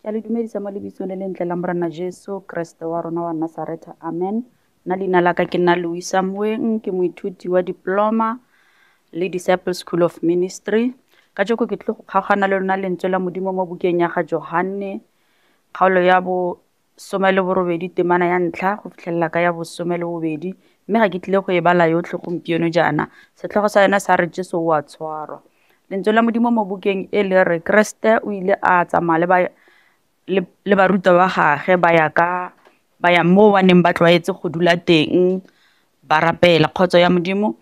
Ke le dumedisa mo lebitsong le lentle la Morena Jesu Kriste wa rona wa Nazareta. Amen. Nna leina la ka ke nna Louis Samuel, ke moithuti wa diploma le Disciple School of Ministry. Ka joko ke tle go kgaogana le lona lentswe la Modimo mo bukeng ya ga Johane, kgaolo ya bo 18 temana ya ntlha go fitlhelela ka ya bo 12. Mme ga ke tlile go e bala yotlhe gompieno jaana. Setlhogo sa yona sa re Jesu wa tshwarwa. Lentswe la Modimo mo bukeng e le re Kriste o ile a tsamaya le baruta ba gage ba ya mo ba neng ba tlwaetse go dula teng ba rapela kgotso ya Modimo.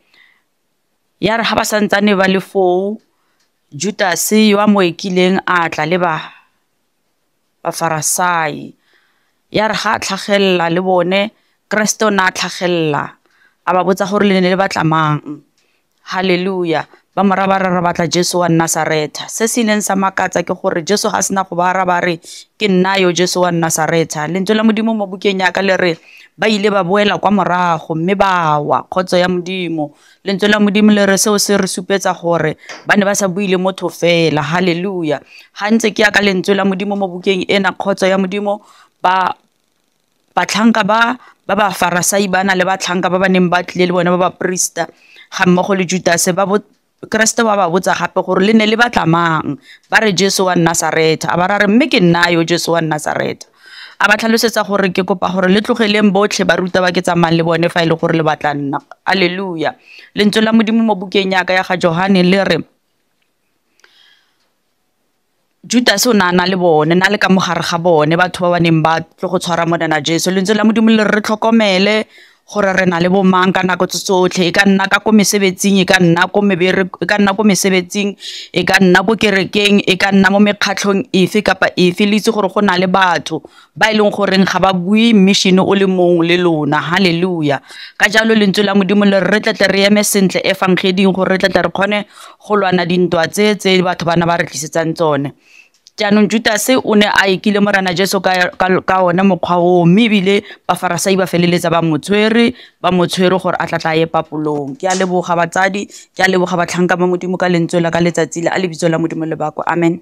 Ya re ha ba santsane ba le foo, Judas yo a mo ekileng a tla le ba Farisai. Ya re ha tlhagella le bone Kriste o na tlhagella a ba botsa gore le ne le batla mang. Hallelujah. Ba moraba batla Jesu wa Nazareta. Se se ileng sa makatsa ke gore Jesu ga sena go ba re ke nna yo Jesu wa Nazareta. Lentswe la Modimo mo bukeng ya ka le re ba ile ba boela kwa morago mme ba wa kgotso ya Modimo. Lentswe la Modimo le re seo se re supetsa gore ba ne ba sa buile motho fela. Hallelujah. Ha ntse ke ya ka lentswe la Modimo mo bukeng ena kgotso ya Modimo batlhanka ba Farisai bana le batlhanka ba neng ba tlile le bone ba priesta ga mmogo le Judas Kriste ba ba botsa gape gore le ne le batla mang. Ba re Jesu wa Nazareta. A ba ra re mme ke nna yo Jesu wa Nazareta. A ba tlhalosetsa gore ke kopa gore le tlogeleng botlhe ba ruta ba ke tsamayang le bone fa ile gore le batla nna. Hallelujah. Lentswe la Modimo mo bukeng ya ka ya ga Johane le re Judas o na le bone na le ka mogare ga bone batho ba neng ba tle go tshwara Morena Jesu. Lentswe la Modimo le re tlhokomele gore re na le bo mang ka nako tsotlhe, e ka nna ka ko mesebetsing, e ka nna ko mesebetsing, e ka nna ko kerekeng, e ka nna mo mekgatlhong efe kapa efe. Le itse gore go na le batho ba ileng goreng ga ba bue mission o le mong le lona. Hallelujah. Ka jalo lentswe la Modimo le re tle re eme sentle evangeding gore re tle re kgone go lwana dintwa tse batho bana ba re tlisetsang tsone. Jaanong Judas o ne a ikile Morena Jesu ka ona mokgwa o, mme ebile ba Farisai ba feleletsa ba motswere gore a tla ye papolong. Ke a leboga batsadi, ke a leboga batlhanka ba Modimo ka lentswe la ka letsatsi le a lebitso la Modimo le bako. Amen.